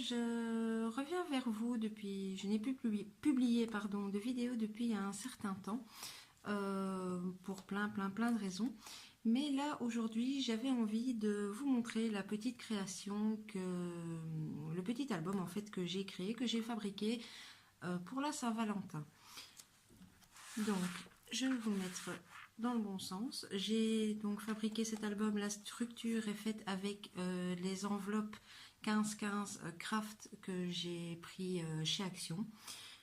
je reviens vers vous depuis, je n'ai plus publié de vidéos depuis un certain temps, pour plein de raisons. Mais là, aujourd'hui, j'avais envie de vous montrer la petite création, le petit album en fait que j'ai créé, que j'ai fabriqué pour la Saint-Valentin. Donc, je vais vous mettre dans le bon sens. J'ai donc fabriqué cet album. La structure est faite avec les enveloppes 15-15 craft que j'ai pris chez Action,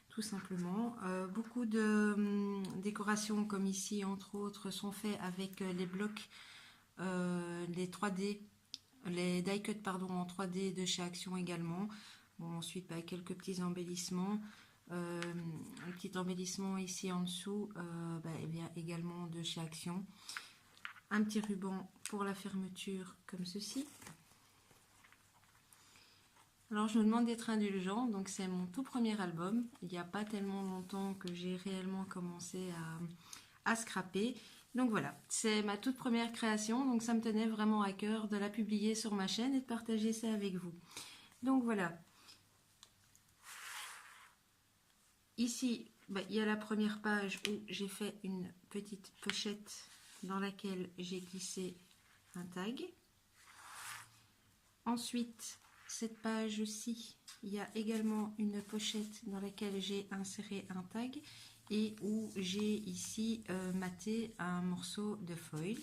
tout simplement. Beaucoup de décorations comme ici entre autres sont faites avec les blocs, les 3D, les die cut pardon, en 3D de chez Action également. Bon, ensuite quelques petits embellissements. Un petit embellissement ici en dessous, il vient également de chez Action. Un petit ruban pour la fermeture comme ceci. Alors je me demande d'être indulgent, donc c'est mon tout premier album. Il n'y a pas tellement longtemps que j'ai réellement commencé à scraper. Donc voilà, c'est ma toute première création, donc ça me tenait vraiment à cœur de la publier sur ma chaîne et de partager ça avec vous. Donc voilà. Ici, il y a la première page où j'ai fait une petite pochette dans laquelle j'ai glissé un tag. Ensuite, cette page-ci, il y a également une pochette dans laquelle j'ai inséré un tag et où j'ai ici maté un morceau de foil.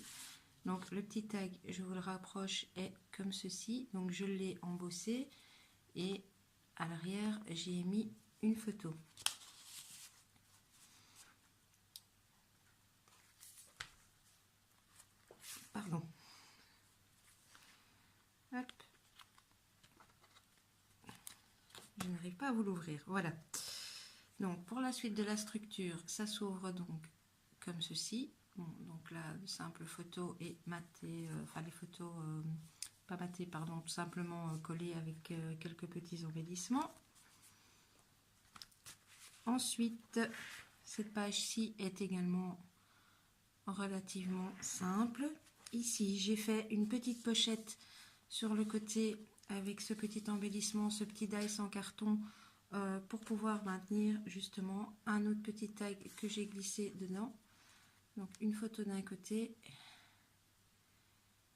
Donc le petit tag, je vous le rapproche, est comme ceci. Donc je l'ai embossé et à l'arrière, j'ai mis une photo. Pardon. Hop. Je n'arrive pas à vous l'ouvrir. Voilà. Donc pour la suite de la structure, ça s'ouvre donc comme ceci. Bon, donc là, simple photo et maté, les photos, pas matées, pardon, tout simplement collées avec quelques petits embellissements. Ensuite, cette page-ci est également relativement simple. Ici, j'ai fait une petite pochette sur le côté avec ce petit embellissement, ce petit dice en carton pour pouvoir maintenir justement un autre petit tag que j'ai glissé dedans. Donc une photo d'un côté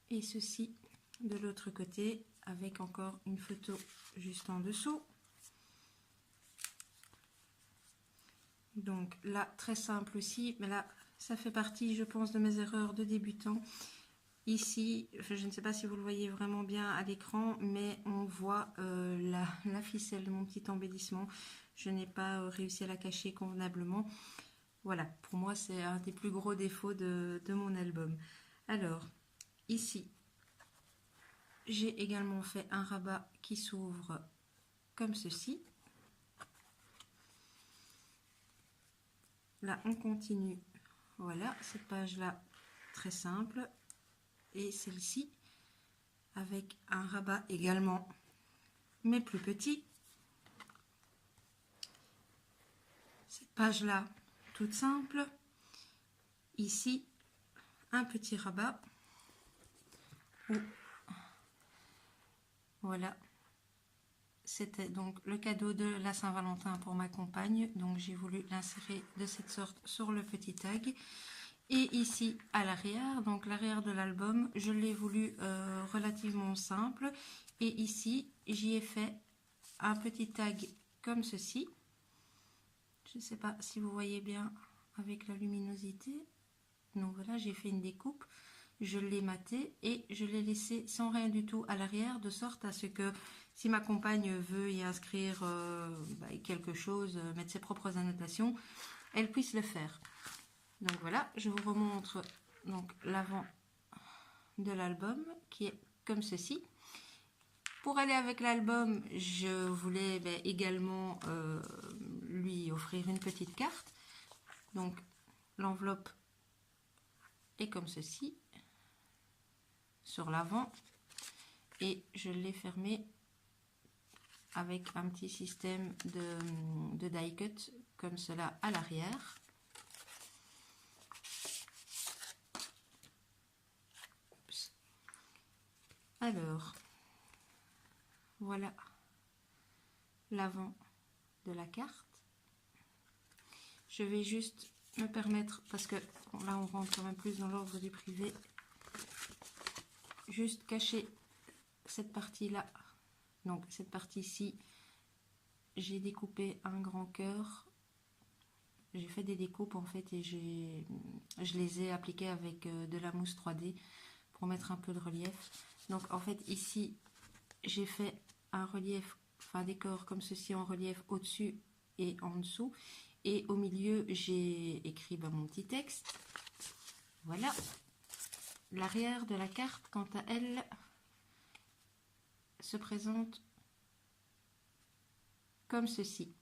et ceci de l'autre côté avec encore une photo juste en dessous. Donc là, très simple aussi, mais là, ça fait partie, je pense, de mes erreurs de débutant. Ici, je ne sais pas si vous le voyez vraiment bien à l'écran, mais on voit la ficelle de mon petit embellissement. Je n'ai pas réussi à la cacher convenablement. Voilà, pour moi, c'est un des plus gros défauts de mon album. Alors, ici, j'ai également fait un rabat qui s'ouvre comme ceci. Là, on continue. Voilà, cette page-là, très simple. Et celle-ci, avec un rabat également, mais plus petit. Cette page-là, toute simple. Ici, un petit rabat. Voilà. C'était donc le cadeau de la Saint-Valentin pour ma compagne. Donc j'ai voulu l'insérer de cette sorte sur le petit tag. Et ici à l'arrière, donc l'arrière de l'album, je l'ai voulu relativement simple. Et ici, j'y ai fait un petit tag comme ceci. Je ne sais pas si vous voyez bien avec la luminosité. Donc voilà, j'ai fait une découpe. Je l'ai maté et je l'ai laissé sans rien du tout à l'arrière, de sorte à ce que si ma compagne veut y inscrire quelque chose, mettre ses propres annotations, elle puisse le faire. Donc voilà, je vous remontre donc l'avant de l'album qui est comme ceci. Pour aller avec l'album, je voulais également lui offrir une petite carte. Donc l'enveloppe est comme ceci sur l'avant et je l'ai fermé avec un petit système de die cut comme cela à l'arrière. Alors, voilà l'avant de la carte. Je vais juste me permettre, parce que bon, là on rentre quand même plus dans l'ordre du privé, juste cacher cette partie là. Donc cette partie-ci, j'ai découpé un grand cœur. J'ai fait des découpes en fait et je les ai appliquées avec de la mousse 3D pour mettre un peu de relief. Donc en fait ici j'ai fait un relief, enfin un décor comme ceci en relief au-dessus et en dessous. Et au milieu j'ai écrit mon petit texte. Voilà. L'arrière de la carte quant à elle se présente comme ceci.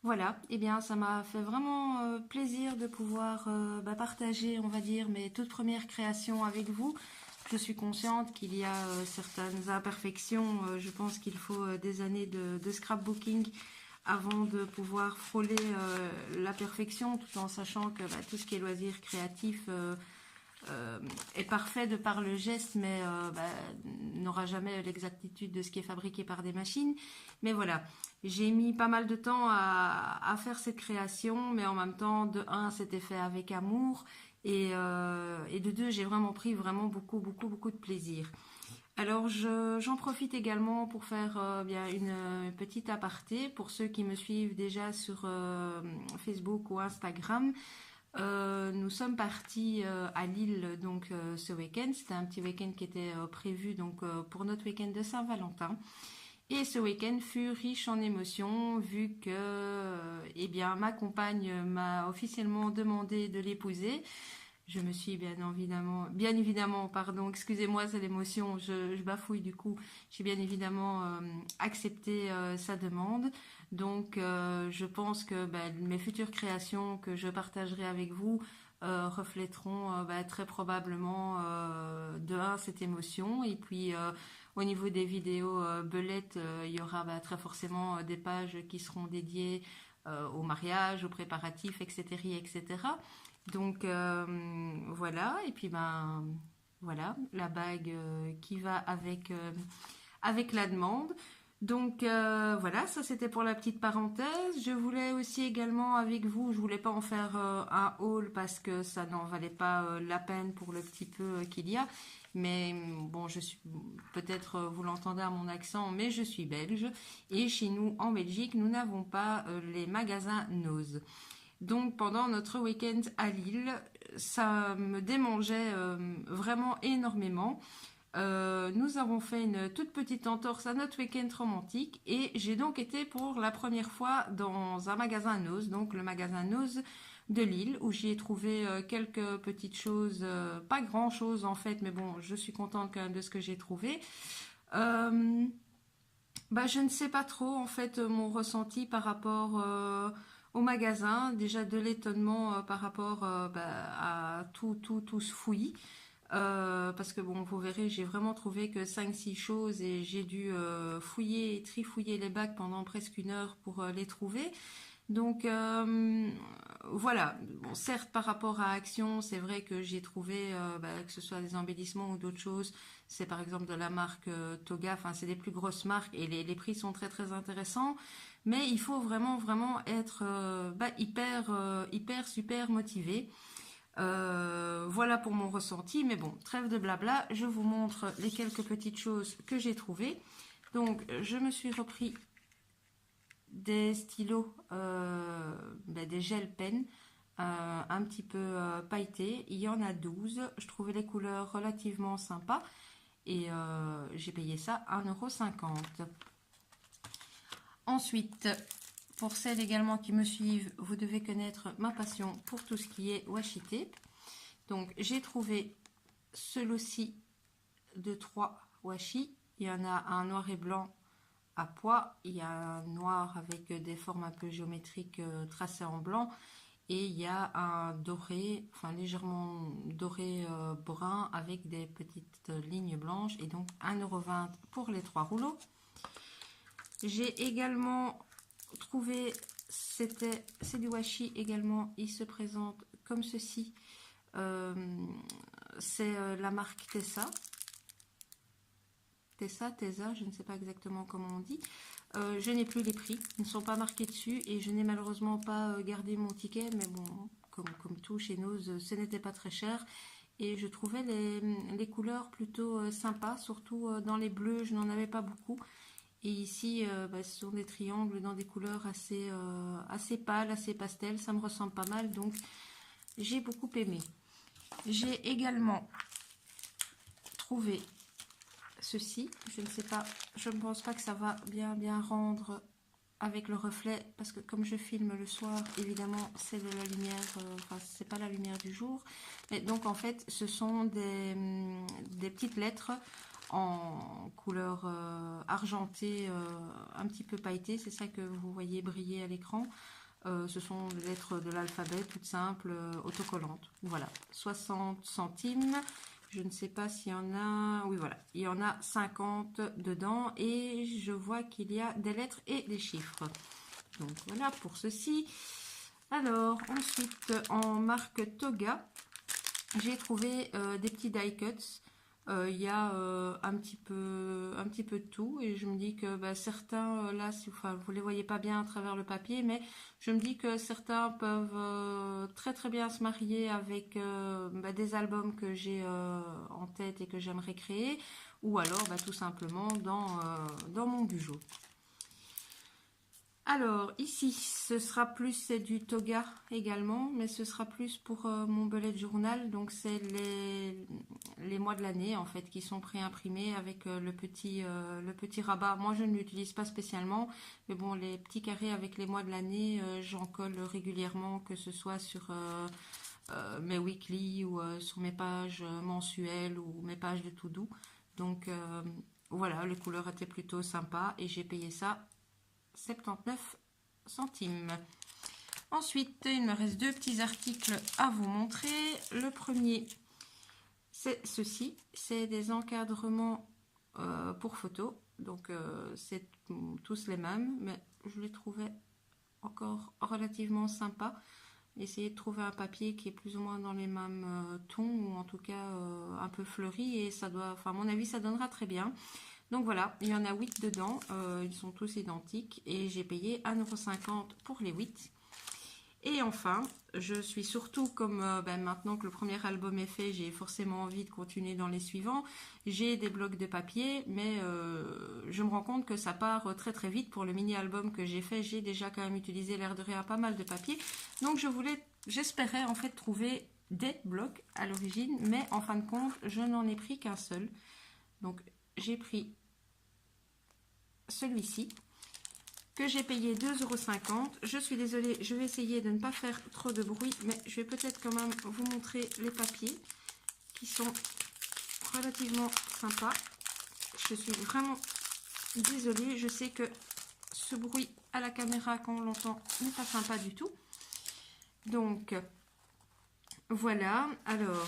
Voilà, et bien ça m'a fait vraiment plaisir de pouvoir partager, on va dire, mes toutes premières créations avec vous. Je suis consciente qu'il y a certaines imperfections. Je pense qu'il faut des années de scrapbooking avant de pouvoir frôler la perfection, tout en sachant que tout ce qui est loisirs créatifs est parfait de par le geste, mais n'aura jamais l'exactitude de ce qui est fabriqué par des machines. Mais voilà, j'ai mis pas mal de temps à faire cette création, mais en même temps, de un, c'était fait avec amour, et de deux, j'ai vraiment pris beaucoup de plaisir. Alors j'en profite également pour faire une petite aparté pour ceux qui me suivent déjà sur Facebook ou Instagram. Nous sommes partis à Lille donc ce week-end. C'était un petit week-end qui était prévu donc pour notre week-end de Saint-Valentin. Et ce week-end fut riche en émotions vu que ma compagne m'a officiellement demandé de l'épouser. Je me suis bien évidemment, pardon, excusez-moi, c'est l'émotion, je bafouille du coup. J'ai bien évidemment accepté sa demande. Donc, je pense que mes futures créations que je partagerai avec vous reflèteront très probablement de un cette émotion. Et puis, au niveau des vidéos belettes, il y aura très forcément des pages qui seront dédiées au mariage, aux préparatifs, etc., etc. Donc voilà, et puis voilà, la bague qui va avec la demande. Donc voilà, ça c'était pour la petite parenthèse. Je voulais aussi également avec vous, je voulais pas en faire un haul parce que ça n'en valait pas la peine pour le petit peu qu'il y a. Mais bon, je suis peut-être vous l'entendez à mon accent, mais je suis belge et chez nous en Belgique, nous n'avons pas les magasins Nose. Donc pendant notre week-end à Lille, ça me démangeait vraiment énormément. Nous avons fait une toute petite entorse à notre week-end romantique et j'ai donc été pour la première fois dans un magasin Nose, donc le magasin Nose de Lille, où j'y ai trouvé quelques petites choses, pas grand chose en fait, mais bon, je suis contente quand même de ce que j'ai trouvé. Je ne sais pas trop en fait mon ressenti par rapport au magasin, déjà de l'étonnement par rapport à tout ce fouillis. Parce que bon, vous verrez, j'ai vraiment trouvé que 5-6 choses et j'ai dû fouiller et trifouiller les bacs pendant presque 1 heure pour les trouver. Donc voilà, bon, certes par rapport à Action, c'est vrai que j'ai trouvé que ce soit des embellissements ou d'autres choses, c'est par exemple de la marque Toga, enfin c'est des plus grosses marques et les prix sont très très intéressants, mais il faut vraiment être hyper super motivé. Voilà pour mon ressenti, mais bon, trêve de blabla, je vous montre les quelques petites choses que j'ai trouvées. Donc je me suis repris des stylos, des gel pens un petit peu pailletés. Il y en a 12. Je trouvais les couleurs relativement sympas et j'ai payé ça 1,50 €. Ensuite, pour celles également qui me suivent, vous devez connaître ma passion pour tout ce qui est washi tape. Donc j'ai trouvé ce lot-ci de 3 washi. Il y en a un noir et blanc à pois, il y a un noir avec des formes un peu géométriques tracées en blanc et il y a un doré, enfin légèrement doré brun avec des petites lignes blanches et donc 1,20 € pour les 3 rouleaux. J'ai également trouvé, c'est du washi également, il se présente comme ceci, c'est la marque Tessa. Tessa, je ne sais pas exactement comment on dit. Je n'ai plus les prix, ils ne sont pas marqués dessus et je n'ai malheureusement pas gardé mon ticket, mais bon, comme tout chez Nose, ce n'était pas très cher. Et je trouvais les couleurs plutôt sympas, surtout dans les bleus, je n'en avais pas beaucoup. Et ici, ce sont des triangles dans des couleurs assez pâles, assez pastel, ça me ressemble pas mal, donc j'ai beaucoup aimé. J'ai également trouvé ceci, je ne sais pas, je ne pense pas que ça va bien rendre avec le reflet, parce que comme je filme le soir, évidemment c'est de la lumière, enfin c'est pas la lumière du jour, mais donc en fait ce sont des petites lettres en couleur argentée, un petit peu pailletée, c'est ça que vous voyez briller à l'écran. Ce sont des lettres de l'alphabet, toutes simples, autocollantes. Voilà, 60 centimes. Je ne sais pas s'il y en a... Oui, voilà, il y en a 50 dedans. Et je vois qu'il y a des lettres et des chiffres. Donc voilà pour ceci. Alors, ensuite, en marque Toga, j'ai trouvé des petits die cuts. Il y a un petit peu de tout et je me dis que certains là, enfin, vous les voyez pas bien à travers le papier, mais je me dis que certains peuvent très bien se marier avec des albums que j'ai en tête et que j'aimerais créer, ou alors tout simplement dans mon bureau. Alors ici ce sera plus, c'est du Toga également, mais ce sera plus pour mon bullet journal, donc c'est les mois de l'année en fait qui sont préimprimés avec le petit rabat. Moi je ne l'utilise pas spécialement, mais bon, les petits carrés avec les mois de l'année, j'en colle régulièrement, que ce soit sur mes weekly ou sur mes pages mensuelles ou mes pages de to do. Donc voilà, les couleurs étaient plutôt sympas et j'ai payé ça 79 centimes. Ensuite, il me reste deux petits articles à vous montrer. Le premier, c'est ceci. C'est des encadrements pour photos. Donc, c'est tous les mêmes, mais je les trouvais encore relativement sympas. Essayez de trouver un papier qui est plus ou moins dans les mêmes tons, ou en tout cas un peu fleuri, et ça doit, enfin à mon avis, ça donnera très bien. Donc voilà, il y en a 8 dedans, ils sont tous identiques et j'ai payé 1,50 € pour les 8. Et enfin, je suis surtout, comme maintenant que le premier album est fait, j'ai forcément envie de continuer dans les suivants. J'ai des blocs de papier, mais je me rends compte que ça part très vite. Pour le mini-album que j'ai fait, j'ai déjà quand même utilisé l'air de rien pas mal de papier. Donc j'espérais en fait trouver des blocs à l'origine, mais en fin de compte, je n'en ai pris qu'un seul. Donc j'ai pris celui-ci que j'ai payé 2,50 €. Je suis désolée, je vais essayer de ne pas faire trop de bruit, mais je vais peut-être quand même vous montrer les papiers qui sont relativement sympas. Je suis vraiment désolée, je sais que ce bruit à la caméra quand on l'entend n'est pas sympa du tout. Donc voilà, alors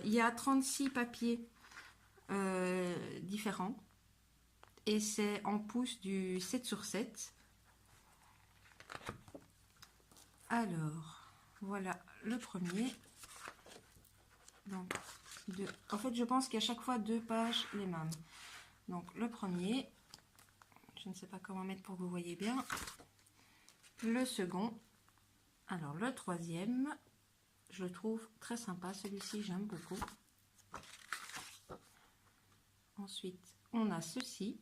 il y a 36 papiers différents. Et c'est en pouces du 7/7. Alors, voilà le premier. Donc, en fait, je pense qu'il y a chaque fois 2 pages les mêmes. Donc, le premier, je ne sais pas comment mettre pour que vous voyez bien. Le second. Alors, le troisième, je le trouve très sympa. Celui-ci, j'aime beaucoup. Ensuite, on a ceci.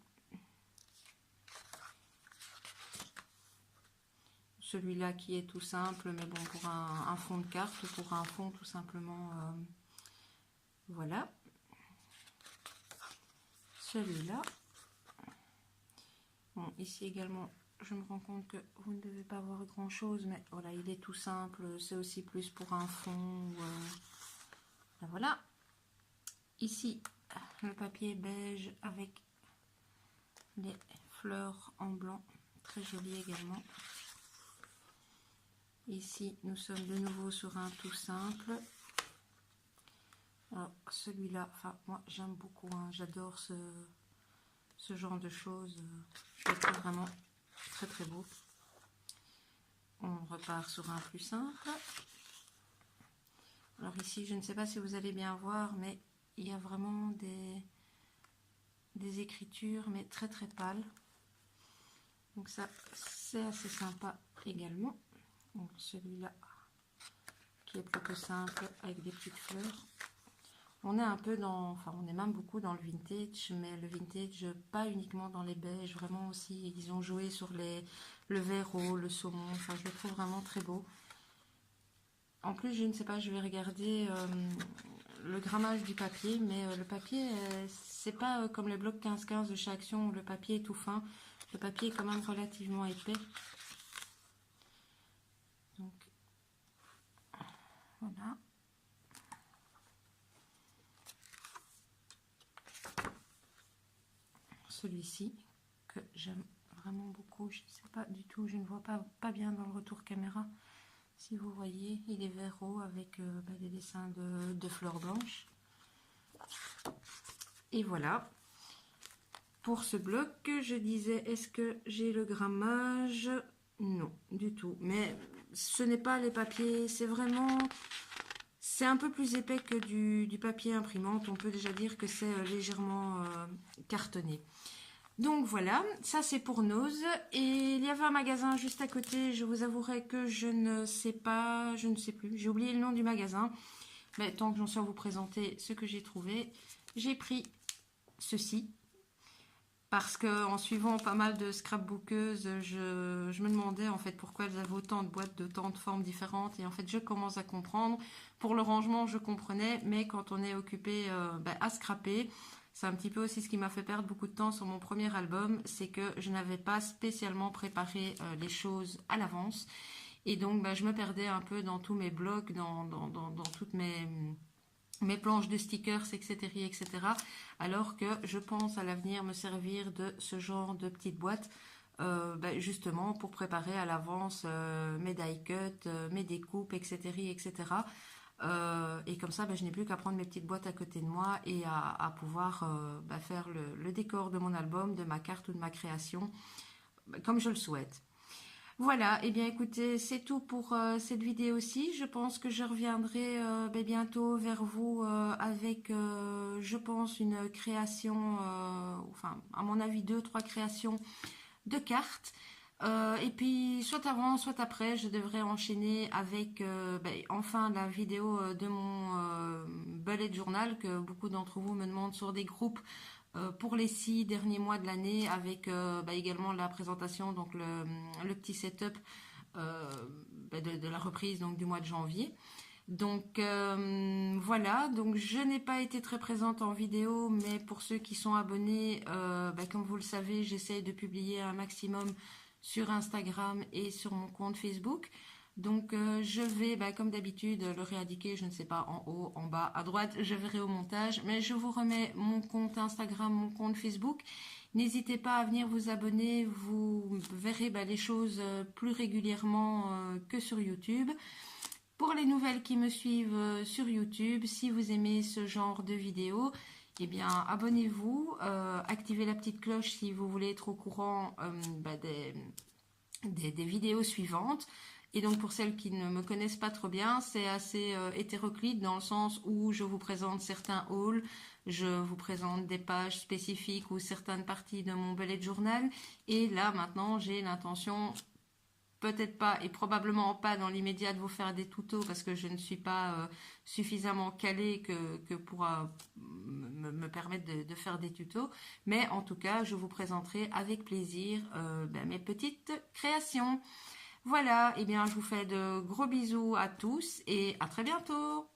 Celui-là qui est tout simple, mais bon, pour un fond de carte ou pour un fond tout simplement, voilà. Celui-là. Bon, ici également, je me rends compte que vous ne devez pas voir grand-chose, mais voilà, il est tout simple. C'est aussi plus pour un fond. Voilà. Ici, le papier beige avec les fleurs en blanc, très joli également. Ici, nous sommes de nouveau sur un tout simple. Alors, celui-là, enfin, moi, j'aime beaucoup. Hein, j'adore ce genre de choses. Je le trouve vraiment très beau. On repart sur un plus simple. Alors ici, je ne sais pas si vous allez bien voir, mais il y a vraiment des écritures, mais très très pâles. Donc ça, c'est assez sympa également. Donc celui-là, qui est plutôt simple, avec des petites fleurs. On est un peu dans, enfin on est même beaucoup dans le vintage, mais le vintage pas uniquement dans les beiges, vraiment aussi, ils ont joué sur le verro, le saumon, enfin je le trouve vraiment très beau. En plus je ne sais pas, je vais regarder le grammage du papier, mais le papier, c'est pas comme les blocs 15-15 de chez Action où le papier est tout fin, le papier est quand même relativement épais. Donc voilà. Celui-ci que j'aime vraiment beaucoup, je ne sais pas du tout, je ne vois pas bien dans le retour caméra. Si vous voyez, il est verro avec des dessins de fleurs blanches. Et voilà. Pour ce bloc, je disais, est-ce que j'ai le grammage? Non, du tout. Mais ce n'est pas les papiers, c'est vraiment... C'est un peu plus épais que du papier imprimante. On peut déjà dire que c'est légèrement cartonné. Donc voilà, ça c'est pour Nose. Et il y avait un magasin juste à côté, je vous avouerai que je ne sais pas, je ne sais plus. J'ai oublié le nom du magasin. Mais tant que j'en suis à vous présenter ce que j'ai trouvé, j'ai pris ceci. Parce qu'en suivant pas mal de scrapbookeuses, je me demandais en fait pourquoi elles avaient autant de boîtes de tant de formes différentes. Et en fait, je commence à comprendre. Pour le rangement, je comprenais, mais quand on est occupé à scraper, c'est un petit peu aussi ce qui m'a fait perdre beaucoup de temps sur mon premier album, c'est que je n'avais pas spécialement préparé les choses à l'avance. Et donc, je me perdais un peu dans tous mes blocs, dans toutes mes planches de stickers, etc., etc. Alors que je pense à l'avenir me servir de ce genre de petites boîtes justement pour préparer à l'avance mes die cuts, mes découpes, etc., etc. Et comme ça, je n'ai plus qu'à prendre mes petites boîtes à côté de moi et à pouvoir faire le décor de mon album, de ma carte ou de ma création, comme je le souhaite. Voilà, et bien écoutez, c'est tout pour cette vidéo-ci. Je pense que je reviendrai bientôt vers vous avec, je pense, une création, enfin, à mon avis, 2-3 créations de cartes. Et puis, soit avant, soit après, je devrais enchaîner avec, enfin, la vidéo de mon bullet journal que beaucoup d'entre vous me demandent sur des groupes pour les 6 derniers mois de l'année, avec également la présentation, donc le petit setup de la reprise donc du mois de janvier. Donc voilà, donc je n'ai pas été très présente en vidéo, mais pour ceux qui sont abonnés, comme vous le savez, j'essaie de publier un maximum sur Instagram et sur mon compte Facebook. Donc je vais, comme d'habitude, le réindiquer, je ne sais pas, en haut, en bas, à droite, je verrai au montage. Mais je vous remets mon compte Instagram, mon compte Facebook. N'hésitez pas à venir vous abonner, vous verrez les choses plus régulièrement que sur YouTube. Pour les nouvelles qui me suivent sur YouTube, si vous aimez ce genre de vidéos, eh bien abonnez-vous, activez la petite cloche si vous voulez être au courant des vidéos suivantes. Et donc pour celles qui ne me connaissent pas trop bien, c'est assez hétéroclite dans le sens où je vous présente certains hauls, je vous présente des pages spécifiques ou certaines parties de mon bullet journal. Et là maintenant j'ai l'intention, peut-être pas et probablement pas dans l'immédiat, de vous faire des tutos parce que je ne suis pas suffisamment calée que pour me permettre de faire des tutos. Mais en tout cas, je vous présenterai avec plaisir mes petites créations. Voilà, et bien je vous fais de gros bisous à tous et à très bientôt.